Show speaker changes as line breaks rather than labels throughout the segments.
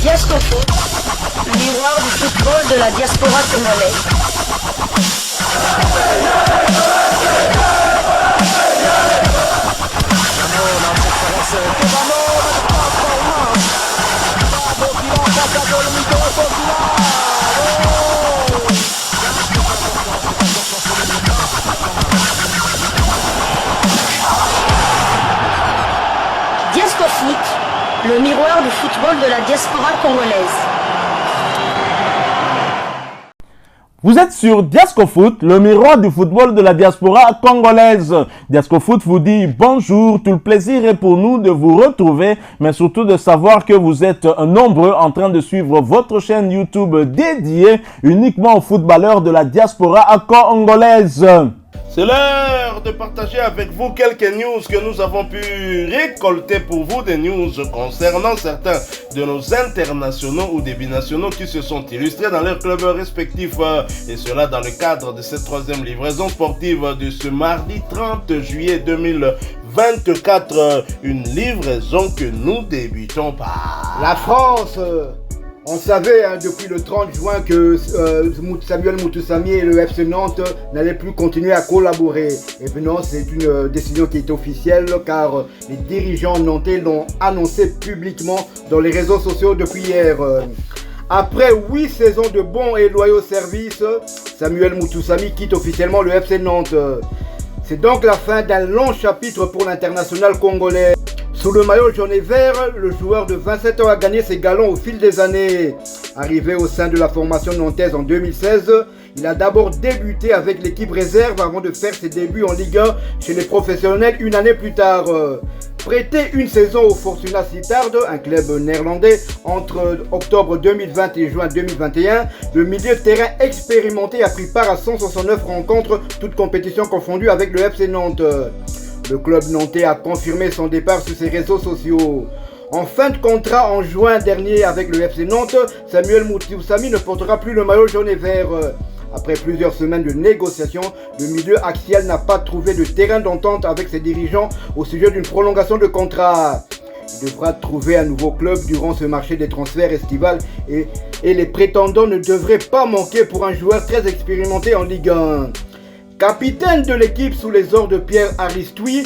Diascofoot, le miroir du football de la diaspora congolaise. Diascofoot, le miroir du football de la diaspora congolaise.
Vous êtes sur Diascofoot, le miroir du football de la diaspora congolaise. Diascofoot vous dit bonjour, tout le plaisir est pour nous de vous retrouver, mais surtout de savoir que vous êtes nombreux en train de suivre votre chaîne YouTube dédiée uniquement aux footballeurs de la diaspora congolaise. C'est l'heure de partager avec vous quelques news que nous avons pu récolter pour vous, des news concernant certains de nos internationaux ou des binationaux qui se sont illustrés dans leurs clubs respectifs, et cela dans le cadre de cette troisième livraison sportive de ce mardi 30 juillet 2024, une livraison que nous débutons par
la France. On savait depuis le 30 juin que Samuel Moutoussamy et le FC Nantes n'allaient plus continuer à collaborer. Et maintenant, c'est une décision qui est officielle car les dirigeants nantais l'ont annoncé publiquement dans les réseaux sociaux depuis hier. Après 8 saisons de bons et loyaux services, Samuel Moutoussamy quitte officiellement le FC Nantes. C'est donc la fin d'un long chapitre pour l'international congolais. Sous le maillot jaune et vert, le joueur de 27 ans a gagné ses galons au fil des années. Arrivé au sein de la formation nantaise en 2016, il a d'abord débuté avec l'équipe réserve avant de faire ses débuts en Ligue 1 chez les professionnels une année plus tard. Prêté une saison au Fortuna Sittard, un club néerlandais, entre octobre 2020 et juin 2021, le milieu de terrain expérimenté a pris part à 169 rencontres, toutes compétitions confondues avec le FC Nantes. Le club nantais a confirmé son départ sur ses réseaux sociaux. En fin de contrat en juin dernier avec le FC Nantes, Samuel Moutoussamy ne portera plus le maillot jaune et vert. Après plusieurs semaines de négociations, le milieu axial n'a pas trouvé de terrain d'entente avec ses dirigeants au sujet d'une prolongation de contrat. Il devra trouver un nouveau club durant ce marché des transferts estival et les prétendants ne devraient pas manquer pour un joueur très expérimenté en Ligue 1. Capitaine de l'équipe sous les ordres de Pierre Aristoui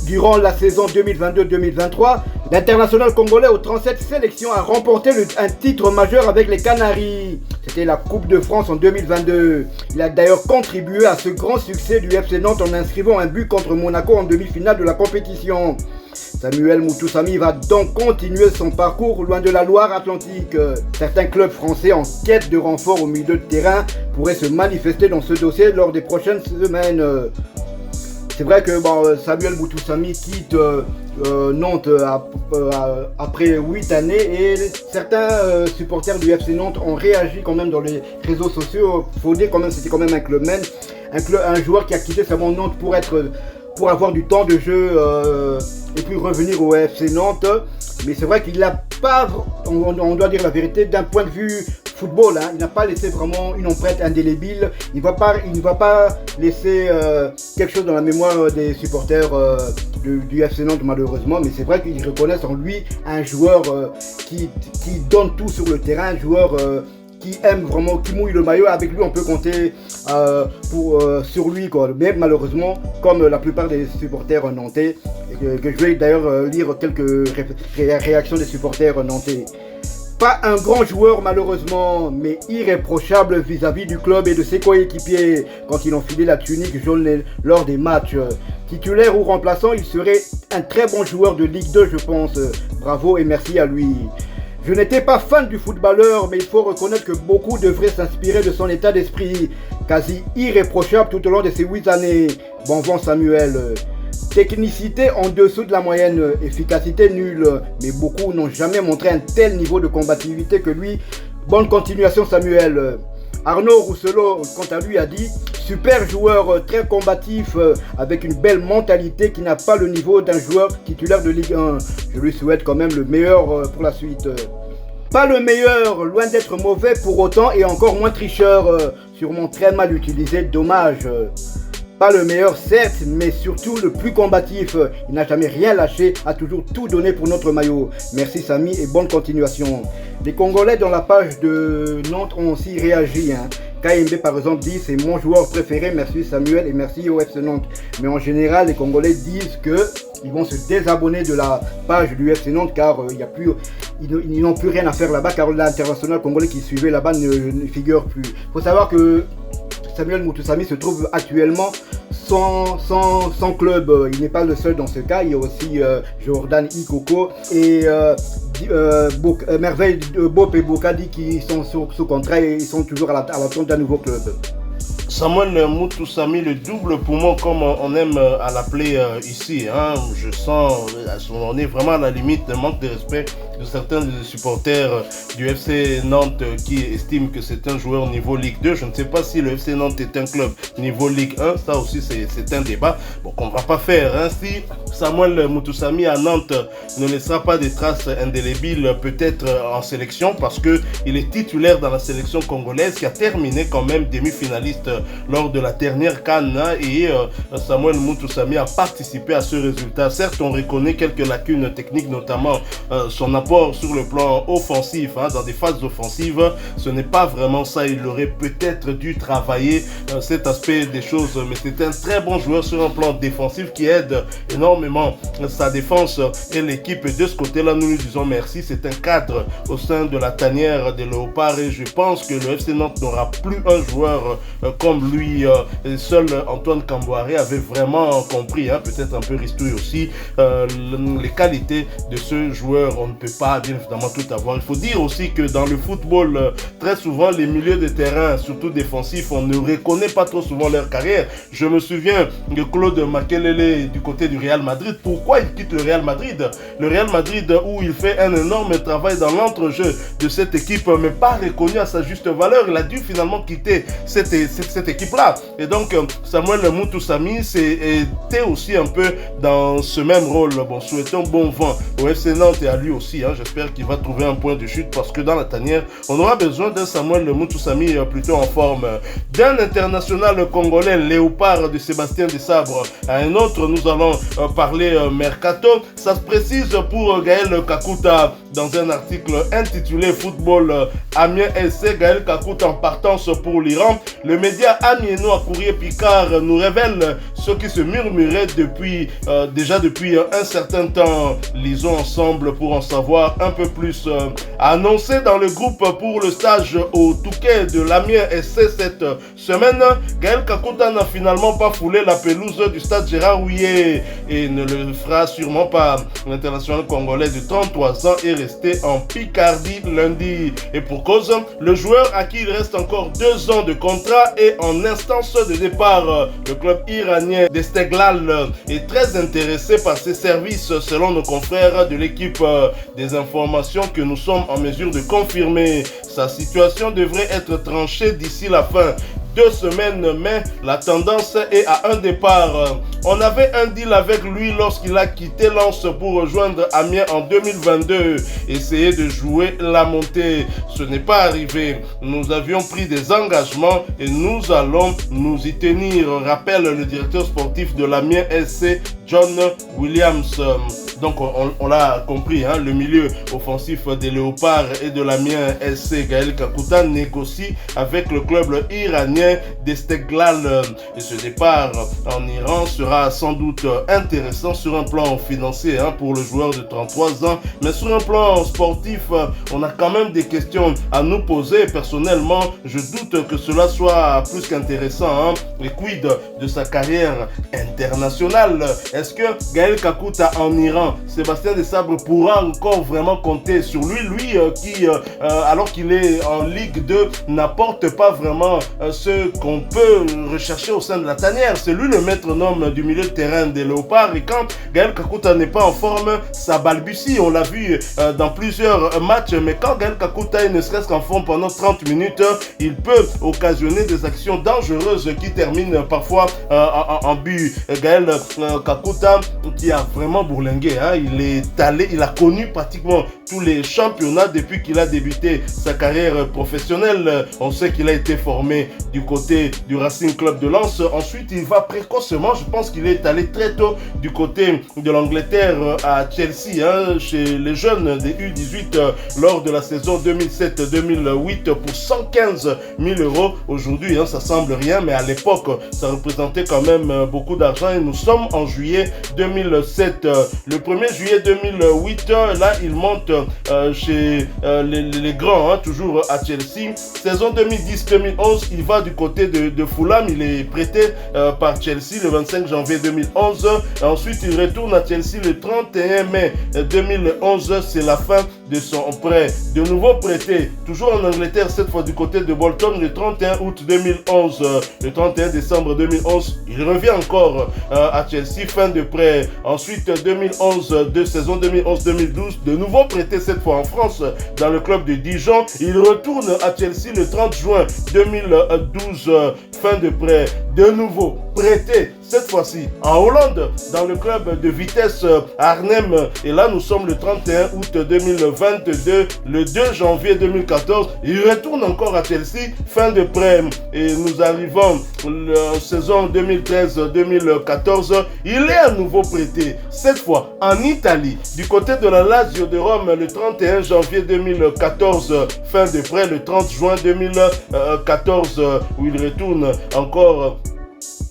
durant la saison 2022-2023, l'international congolais aux 37 sélections a remporté un titre majeur avec les Canaries. C'était la Coupe de France en 2022. Il a d'ailleurs contribué à ce grand succès du FC Nantes en inscrivant un but contre Monaco en demi-finale de la compétition. Samuel Moutoussamy va donc continuer son parcours loin de la Loire-Atlantique. Certains clubs français en quête de renfort au milieu de terrain pourraient se manifester dans ce dossier lors des prochaines semaines. C'est vrai que Samuel Moutoussamy quitte Nantes après 8 années et certains supporters du FC Nantes ont réagi quand même dans les réseaux sociaux. Faut dire quand même c'était quand même un clubman, un joueur qui a quitté seulement Nantes pour avoir du temps de jeu et puis revenir au FC Nantes. Mais c'est vrai qu'il n'a pas, on doit dire la vérité, d'un point de vue football, il n'a pas laissé vraiment une empreinte indélébile. Il ne va pas laisser quelque chose dans la mémoire des supporters du FC Nantes malheureusement. Mais c'est vrai qu'ils reconnaissent en lui un joueur qui donne tout sur le terrain, un joueur qui aime vraiment, qui mouille le maillot. Avec lui on peut compter sur lui quoi. Mais malheureusement, comme la plupart des supporters nantais, que je vais d'ailleurs lire quelques réactions des supporters nantais. Pas un grand joueur malheureusement, mais irréprochable vis-à-vis du club et de ses coéquipiers quand ils ont filé la tunique jaune lors des matchs. Titulaire ou remplaçant, il serait un très bon joueur de Ligue 2 je pense. Bravo et merci à lui. Je n'étais pas fan du footballeur, mais il faut reconnaître que beaucoup devraient s'inspirer de son état d'esprit, quasi irréprochable tout au long de ces 8 années. Bon vent Samuel. Technicité en dessous de la moyenne, efficacité nulle, mais beaucoup n'ont jamais montré un tel niveau de combativité que lui. Bonne continuation Samuel. Arnaud Rousselot, quant à lui, a dit « Super joueur, très combatif, avec une belle mentalité qui n'a pas le niveau d'un joueur titulaire de Ligue 1. Je lui souhaite quand même le meilleur pour la suite. » Pas le meilleur, loin d'être mauvais pour autant et encore moins tricheur, sûrement très mal utilisé, dommage. Pas le meilleur certes, mais surtout le plus combatif. Il n'a jamais rien lâché, a toujours tout donné pour notre maillot. Merci Samy et bonne continuation. Les Congolais dans la page de Nantes ont aussi réagi. KMB par exemple dit c'est mon joueur préféré, merci Samuel et merci au FC Nantes. Mais en général les Congolais disent que ils vont se désabonner de la page du FC Nantes car ils n'ont plus rien à faire là-bas car l'international congolais qui suivait là-bas ne figure plus. Il faut savoir que Samuel Moutoussamy se trouve actuellement sans club. Il n'est pas le seul dans ce cas. Il y a aussi Jordan Ikoko et Merveille Bob et Bokadi qui sont sous contrat et ils sont toujours à l'attente d'un nouveau club.
Samuel Moutoussamy, le double poumon comme on aime à l'appeler ici. Je sens, on est vraiment à la limite d'un manque de respect de certains supporters du FC Nantes qui estiment que c'est un joueur niveau Ligue 2. Je ne sais pas si le FC Nantes est un club niveau Ligue 1. Ça aussi c'est un débat qu'on ne va pas faire. Si Samuel Moutoussamy à Nantes ne laissera pas des traces indélébiles peut-être en sélection parce qu'il est titulaire dans la sélection congolaise qui a terminé quand même demi-finaliste lors de la dernière CAN et Samuel Moutoussamy a participé à ce résultat. Certes, on reconnaît quelques lacunes techniques, notamment son apport sur le plan offensif, dans des phases offensives. Ce n'est pas vraiment ça, il aurait peut-être dû travailler cet aspect des choses, mais c'est un très bon joueur sur un plan défensif qui aide énormément sa défense et l'équipe. De ce côté-là, nous lui disons merci. C'est un cadre au sein de la tanière des Léopards et je pense que le FC Nantes n'aura plus un joueur comme lui. Seul Antoine Camboiré avait vraiment compris, peut-être un peu Ristouille aussi, les qualités de ce joueur. On ne peut pas bien évidemment tout avoir. Il faut dire aussi que dans le football, très souvent les milieux de terrain, surtout défensifs, on ne reconnaît pas trop souvent leur carrière. Je me souviens de Claude Makelele du côté du Real Madrid. Pourquoi il quitte le Real Madrid? Le Real Madrid où il fait un énorme travail dans l'entrejeu de cette équipe, mais pas reconnu à sa juste valeur. Il a dû finalement quitter cette équipe-là. Et donc, Samuel Moutoussamy était aussi un peu dans ce même rôle. Bon, souhaitons bon vent au FC Nantes et à lui aussi. J'espère qu'il va trouver un point de chute parce que dans la tanière, on aura besoin d'un Samuel Moutoussamy plutôt en forme. D'un international congolais, Léopard de Sébastien Desabre. À un autre, nous allons parler Mercato. Ça se précise pour Gaël Kakuta dans un article intitulé Football Amiens SC. Gaël Kakuta en partance pour l'Iran. Le média amiénois Courrier Picard nous révèle ce qui se murmurait déjà depuis un certain temps. Lisons ensemble pour en savoir un peu plus. Annoncé dans le groupe pour le stage au Touquet de l'Amiens SC cette semaine, Gaël Kakuta n'a finalement pas foulé la pelouse du stade Gérard Houllier et ne le fera sûrement pas. L'international congolais de 33 ans est resté en Picardie lundi. Et pour cause, le joueur à qui il reste encore 2 ans de contrat est en instance de départ. Le club iranien d'Esteglal est très intéressé par ses services selon nos confrères de l'équipe. Des informations que nous sommes en mesure de confirmer. Sa situation devrait être tranchée d'ici la fin 2 semaines, mais la tendance est à un départ. On avait un deal avec lui lorsqu'il a quitté Lens pour rejoindre Amiens en 2022, essayer de jouer la montée. Ce n'est pas arrivé. Nous avions pris des engagements et nous allons nous y tenir, rappelle le directeur sportif de l'Amiens SC, John Williams. Donc on l'a compris, le milieu offensif des Léopards et de l'Amiens SC, Gaël Kakuta, négocie avec le club iranien d'Esteglal. Et ce départ en Iran sera sans doute intéressant sur un plan financier pour le joueur de 33 ans. Mais sur un plan sportif, on a quand même des questions à nous poser. Personnellement, je doute que cela soit plus qu'intéressant. Et quid de sa carrière internationale? Est-ce que Gaël Kakuta en Iran, Sébastien Desabre pourra encore vraiment compter sur lui? Lui qui, alors qu'il est en Ligue 2, n'apporte pas vraiment ce qu'on peut rechercher au sein de la tanière. C'est lui le maître-homme du milieu de terrain des Léopards. Et quand Gaël Kakuta n'est pas en forme, ça balbutie. On l'a vu dans plusieurs matchs. Mais quand Gaël Kakuta ne serait-ce qu'en forme pendant 30 minutes, il peut occasionner des actions dangereuses qui terminent parfois en but. Gaël Kakuta Kakuta qui a vraiment bourlingué. Hein. Il a connu pratiquement tous les championnats depuis qu'il a débuté sa carrière professionnelle. On sait qu'il a été formé du côté du Racing Club de Lens. Ensuite, il va précocement, je pense qu'il est allé très tôt du côté de l'Angleterre à Chelsea, hein, chez les jeunes des U18 lors de la saison 2007-2008 pour 115 000 €. Aujourd'hui, hein, ça semble rien, mais à l'époque, ça représentait quand même beaucoup d'argent et nous sommes en juillet 2007. Le 1er juillet 2008, là, il monte chez les grands, hein, toujours à Chelsea. Saison 2010-2011, il va du côté de Fulham. Il est prêté par Chelsea le 25 janvier 2011. Ensuite, il retourne à Chelsea le 31 mai 2011. C'est la fin de son prêt. De nouveau prêté, toujours en Angleterre, cette fois du côté de Bolton, le 31 août 2011. Le 31 décembre 2011, il revient encore à Chelsea, fin de prêt. Ensuite, 2011, de saison 2011-2012, de nouveau prêté cette fois en France, dans le club de Dijon. Il retourne à Chelsea le 30 juin 2012, fin de prêt. De nouveau prêté, cette fois-ci en Hollande, dans le club de Vitesse Arnhem. Et là, nous sommes le 31 août 2022. Le 2 janvier 2014, il retourne encore à Chelsea, fin de prêt. Et nous arrivons la saison 2013-2014. Il est à nouveau prêté, cette fois en Italie, du côté de la Lazio de Rome, le 31 janvier 2014. Fin de prêt, le 30 juin 2014, où il retourne encore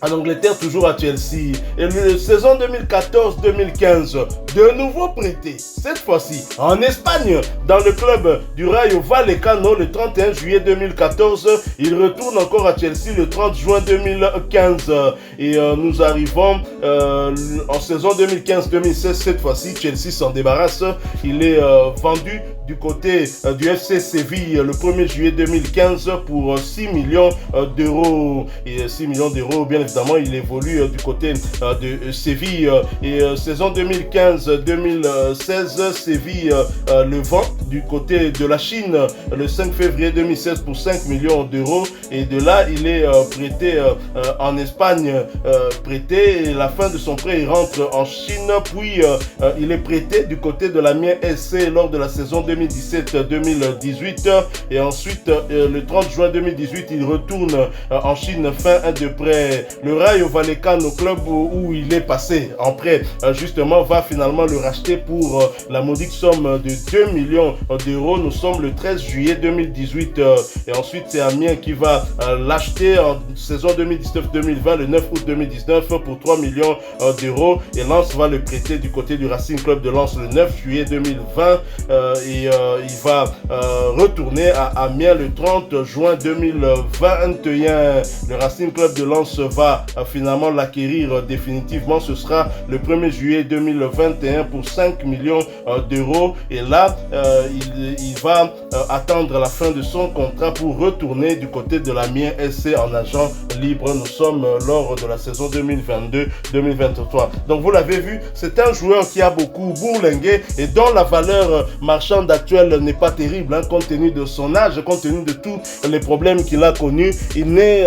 en Angleterre, toujours à Chelsea. Et la saison 2014-2015, de nouveau prêté, cette fois-ci en Espagne, dans le club du Rayo Vallecano, le 31 juillet 2014. Il retourne encore à Chelsea le 30 juin 2015. Et nous arrivons en saison 2015-2016, cette fois-ci, Chelsea s'en débarrasse. Il est vendu du côté du FC Séville le 1er juillet 2015 pour 6 millions d'euros. Et 6 millions d'euros, bien évidemment, il évolue du côté de Séville. Et saison 2015-2016, Séville le vend du côté de la Chine le 5 février 2016 pour 5 millions d'euros. Et de là, il est prêté en Espagne. Prêté, et la fin de son prêt, il rentre en Chine. Puis, il est prêté du côté de l'Amiens SC lors de la saison 2017-2018. Et ensuite, le 30 juin 2018, il retourne en Chine, fin de prêt. Le Rayo Vallecano, club où il est passé en prêt, justement, va finalement le racheter pour la modique somme de 2 millions d'euros. Nous sommes le 13 juillet 2018. Et ensuite, c'est Amiens qui va l'acheter en saison 2019-2020, le 9 août 2019, pour 3 millions d'euros. Et Lens va le prêter du côté du Racing Club de Lens le 9 juillet 2020. Il va retourner à Amiens le 30 juin 2021. Le Racing Club de Lens va finalement l'acquérir définitivement. Ce sera le 1er juillet 2021 pour 5 millions d'euros. Et là, il va attendre la fin de son contrat pour retourner du côté de l'Amiens SC en agent libre. Nous sommes lors de la saison 2022-2023. Donc vous l'avez vu, c'est un joueur qui a beaucoup bourlingué et dont la valeur marchande actuelle n'est pas terrible, hein, compte tenu de son âge, compte tenu de tous les problèmes qu'il a connus. Il n'est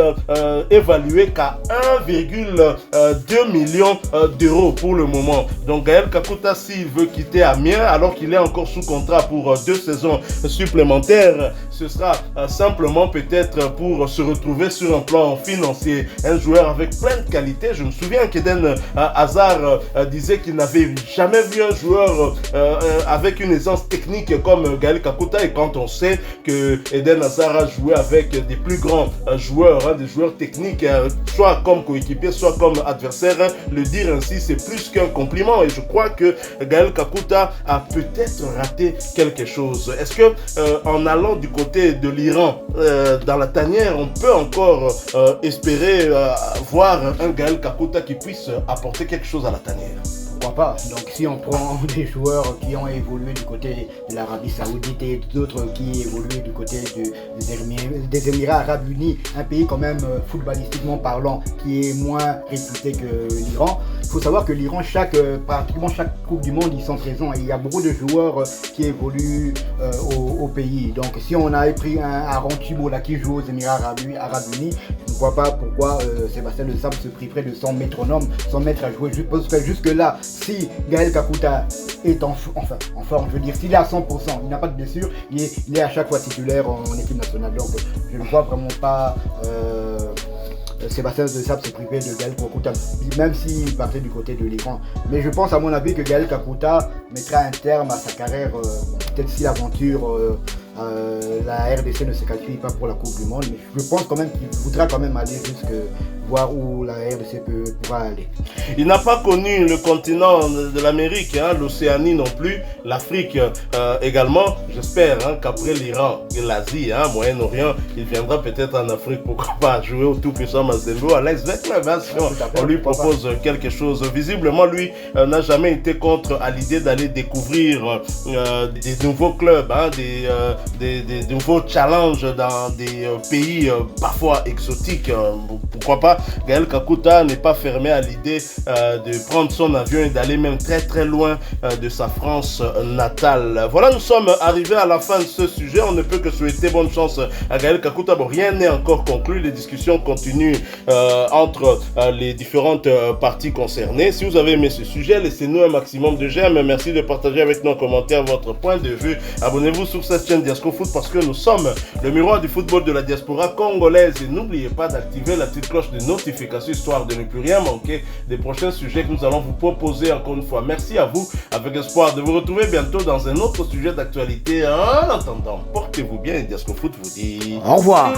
évalué qu'à 1,2 million d'euros pour le moment. Donc Gaël Kakuta, s'il veut quitter Amiens alors qu'il est encore sous contrat pour 2 saisons supplémentaires, ce sera simplement peut-être pour se retrouver sur un plan financier. Un joueur avec plein de qualités. Je me souviens qu'Eden Hazard disait qu'il n'avait jamais vu un joueur avec une aisance technique comme Gaël Kakuta. Et quand on sait que Eden Hazard a joué avec des plus grands joueurs, hein, des joueurs techniques, soit comme coéquipier, soit comme adversaire, le dire ainsi, c'est plus qu'un compliment. Et je crois que Gaël Kakuta a peut-être raté quelque chose. Est-ce que en allant du côté de l'Iran, dans la tanière, on peut encore espérer voir un Gaël Kakuta qui puisse apporter quelque chose à la tanière?
Pourquoi pas? Donc si on prend des joueurs qui ont évolué du côté de l'Arabie Saoudite et d'autres qui évoluent du côté des Émirats Arabes Unis, un pays quand même footballistiquement parlant qui est moins réputé que l'Iran. Il faut savoir que l'Iran, pratiquement chaque Coupe du Monde, ils sont présents et il y a beaucoup de joueurs qui évoluent au pays. Donc si on avait pris un Aaron Thibault là qui joue aux Émirats Arabes Unis, je ne ne vois pas pourquoi Sébastien De Sabre se priverait de son métronome, son maître à jouer. Je pense que jusque-là, si Gaël Kakuta est en forme, je veux dire, s'il est à 100%, il n'a pas de blessure, il est à chaque fois titulaire en équipe nationale. Donc je ne vois vraiment pas Sébastien De Sabre se priver de Gaël Kakuta, même s'il partait du côté de l'Iran. Mais je pense à mon avis que Gaël Kakuta mettra un terme à sa carrière, peut-être si l'aventure la RDC ne se qualifie pas pour la Coupe du Monde, mais je pense quand même qu'il voudra quand même aller jusque voir où la RDC pourra aller.
Il n'a pas connu le continent de l'Amérique, hein, l'Océanie non plus, l'Afrique également. J'espère qu'après l'Iran et l'Asie, Moyen-Orient, il viendra peut-être en Afrique, pourquoi pas jouer au tout-puissant Mazembe, à l'ex-Veclev, on lui propose quelque chose. Visiblement, lui n'a jamais été contre à l'idée d'aller découvrir des nouveaux clubs, des nouveaux challenges dans des pays parfois exotiques. Pourquoi pas? Gaël Kakuta n'est pas fermé à l'idée de prendre son avion et d'aller même très très loin de sa France natale. Voilà, nous sommes arrivés à la fin de ce sujet. On ne peut que souhaiter bonne chance à Gaël Kakuta. Bon, rien n'est encore conclu. Les discussions continuent entre les différentes parties concernées. Si vous avez aimé ce sujet, laissez-nous un maximum de j'aime. Merci de partager avec nous en commentaire votre point de vue. Abonnez-vous sur cette chaîne Diasco Foot parce que nous sommes le miroir du football de la diaspora congolaise. Et n'oubliez pas d'activer la petite cloche de notification histoire de ne plus rien manquer des prochains sujets que nous allons vous proposer encore une fois. Merci à vous, avec espoir de vous retrouver bientôt dans un autre sujet d'actualité. En attendant, portez-vous bien et Diasco Foot vous dit
au revoir.